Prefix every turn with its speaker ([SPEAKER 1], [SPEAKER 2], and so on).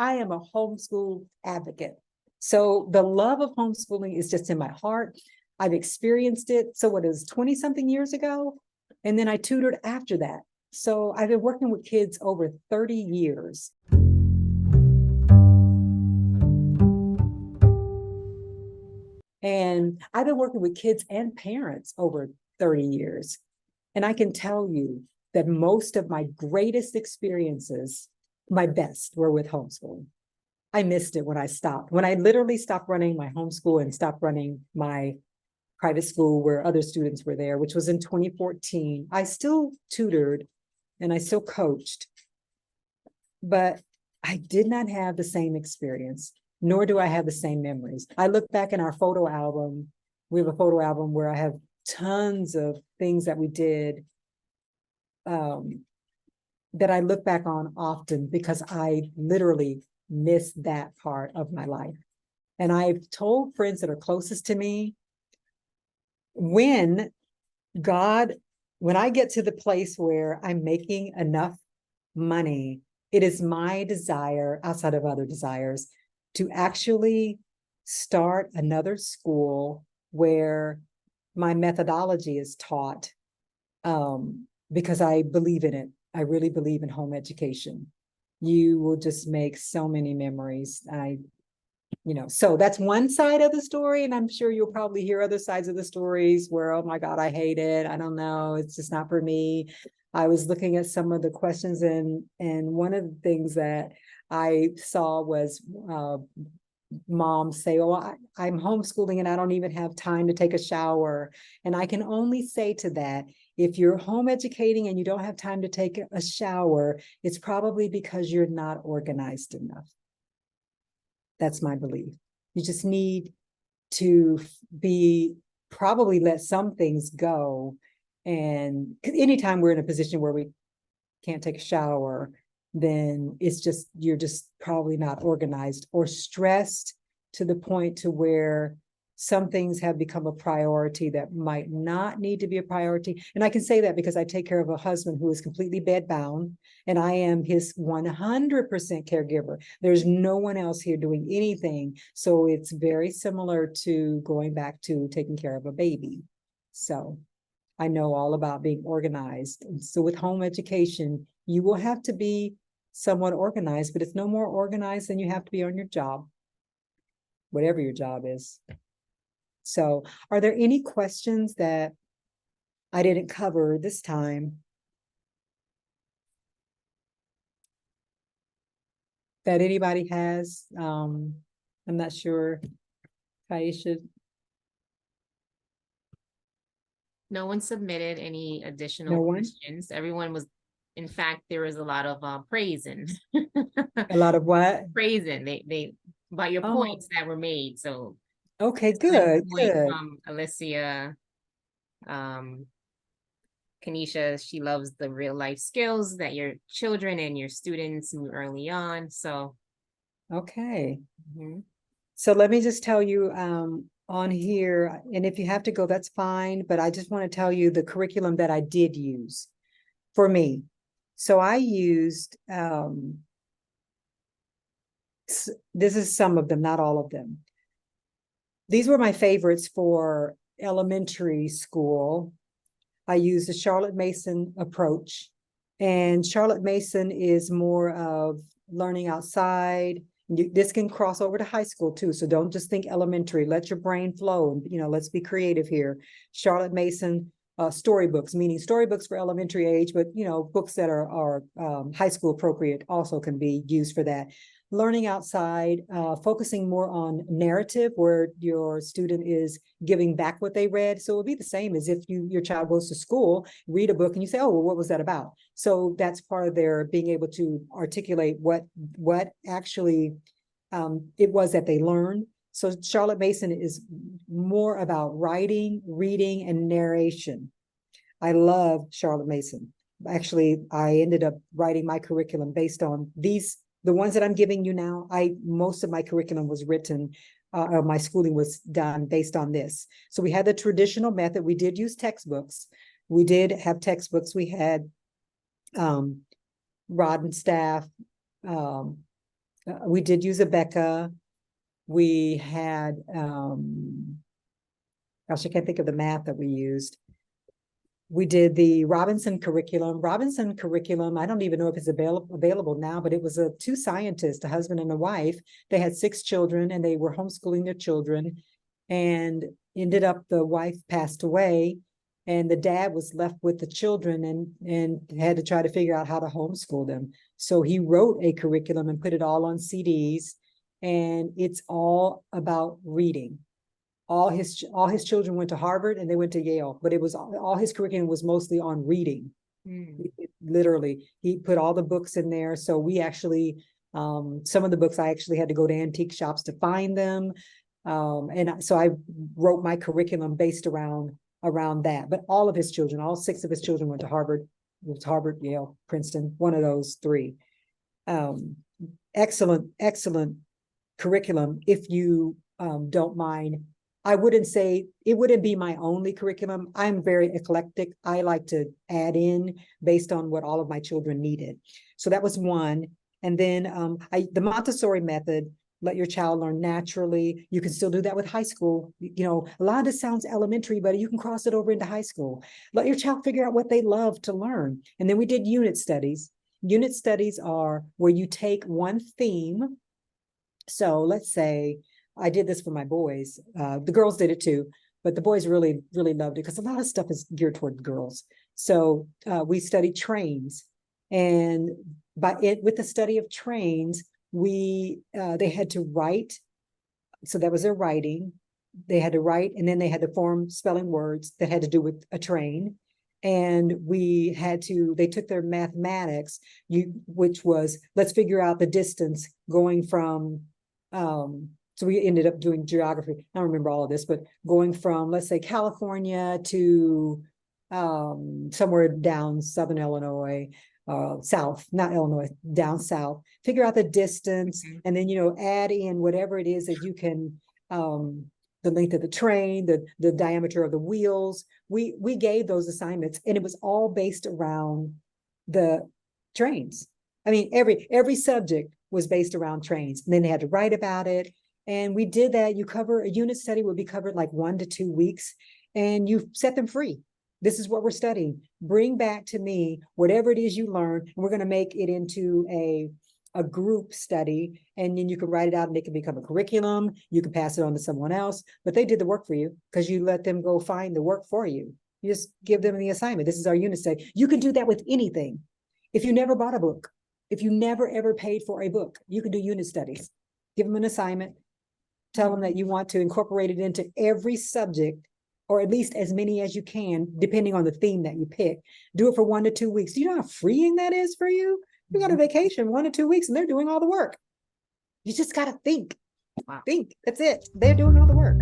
[SPEAKER 1] I am a homeschool advocate. So the love of homeschooling is just in my heart. I've experienced it. So what is 20 something years ago? And then I tutored after that. So I've been working with kids over 30 years. And I've been working with kids and parents over 30 years. And I can tell you that most of my greatest experiences, my best, were with homeschooling. I missed it when I stopped. When I literally stopped running my homeschool and stopped running my private school where other students were there, which was in 2014. I still tutored and I still coached, but I did not have the same experience, nor do I have the same memories. I look back in our photo album. We have a photo album where I have tons of things that we did that I look back on often because I literally miss that part of my life. And I've told friends that are closest to me, when I get to the place where I'm making enough money, it is my desire, outside of other desires, to actually start another school where my methodology is taught, because I believe in it. I really believe in home education. You will just make so many memories. So that's one side of the story. And I'm sure you'll probably hear other sides of the stories where, oh my God, I hate it. I don't know. It's just not for me. I was looking at some of the questions, and one of the things that I saw was moms say, oh, I'm homeschooling and I don't even have time to take a shower. And I can only say to that, if you're home educating and you don't have time to take a shower, it's probably because you're not organized enough. That's my belief. You just need to probably let some things go. And anytime we're in a position where we can't take a shower, then you're just probably not organized or stressed to the point to where some things have become a priority that might not need to be a priority. And I can say that because I take care of a husband who is completely bedbound, and I am his 100% caregiver. There's no one else here doing anything. So it's very similar to going back to taking care of a baby. So I know all about being organized. And so with home education, you will have to be somewhat organized, but it's no more organized than you have to be on your job, whatever your job is. So are there any questions that I didn't cover this time that anybody has? I'm not sure. Taisha?
[SPEAKER 2] No one submitted any additional
[SPEAKER 1] No one?
[SPEAKER 2] questions. Everyone was, in fact, there was a lot of praising.
[SPEAKER 1] A lot of what?
[SPEAKER 2] Praising. They about your points that were made. So
[SPEAKER 1] Okay,
[SPEAKER 2] good point
[SPEAKER 1] good.
[SPEAKER 2] from Alicia. Kanisha, she loves the real life skills that your children and your students knew early on. So
[SPEAKER 1] Okay. So let me just tell you on here, and if you have to go, that's fine, but I just want to tell you the curriculum that I did use for me. So I used, this is some of them, not all of them. These were my favorites for elementary school. I used the Charlotte Mason approach, and Charlotte Mason is more of learning outside. This can cross over to high school too. So don't just think elementary, let your brain flow. Let's be creative here. Charlotte Mason storybooks, meaning storybooks for elementary age, but books that are high school appropriate also can be used for that. Learning outside, focusing more on narrative, where your student is giving back what they read. So it'll be the same as if your child goes to school, read a book, and you say, oh, well, what was that about? So that's part of their being able to articulate what actually it was that they learned. So Charlotte Mason is more about writing, reading, and narration. I love Charlotte Mason. Actually, I ended up writing my curriculum based on the ones that I'm giving you now. Most of my curriculum was written, my schooling was done based on this. So we had the traditional method. We did use textbooks. We did have textbooks. We had Rod and Staff, We did use a Becca. We had, gosh, I can't think of the math that we used. We did the Robinson curriculum. Robinson curriculum, I don't even know if it's available now, but it was two scientists, a husband and a wife. They had 6 children and they were homeschooling their children, and ended up the wife passed away and the dad was left with the children and had to try to figure out how to homeschool them. So he wrote a curriculum and put it all on CDs, and it's all about reading. All his children went to Harvard and they went to Yale, but it was all his curriculum was mostly on reading. Literally, he put all the books in there. So we actually, some of the books I actually had to go to antique shops to find them. And so I wrote my curriculum based around that. But all of his children, all 6 of his children went to Harvard. It was Harvard, Yale, Princeton, one of those 3. Excellent curriculum. If you don't mind, I wouldn't say it wouldn't be my only curriculum. I'm very eclectic. I like to add in based on what all of my children needed. So that was one. And then the Montessori method, let your child learn naturally. You can still do that with high school. You know, a lot of this sounds elementary, but you can cross it over into high school. Let your child figure out what they love to learn. And then we did unit studies. Unit studies are where you take one theme. So let's say, I did this for my boys. The girls did it too, but the boys really loved it because a lot of stuff is geared toward girls. So we studied trains, and with the study of trains, they had to write. So that was their writing. They had to write, and then they had to form spelling words that had to do with a train. And they took their mathematics, which was, let's figure out the distance going from, so we ended up doing geography. I don't remember all of this, but going from, let's say, California to somewhere down Southern Illinois, south, not Illinois, down south, figure out the distance, and then, add in whatever it is that you can, the length of the train, the diameter of the wheels. We gave those assignments, and it was all based around the trains. I mean, every subject was based around trains, and then they had to write about it. And we did that. A unit study would be covered like 1 to 2 weeks, and you set them free. This is what we're studying. Bring back to me whatever it is you learn, and we're going to make it into a group study, and then you can write it out and it can become a curriculum. You can pass it on to someone else, but they did the work for you because you let them go find the work for you. You just give them the assignment. This is our unit study. You can do that with anything. If you never bought a book, if you never ever paid for a book, you can do unit studies. Give them an assignment. Tell them that you want to incorporate it into every subject, or at least as many as you can, depending on the theme that you pick. Do it for 1 to 2 weeks. Do you know how freeing that is for you? You got a vacation 1 to 2 weeks and they're doing all the work. You just got to think.
[SPEAKER 2] Wow.
[SPEAKER 1] Think. That's it. They're doing all the work.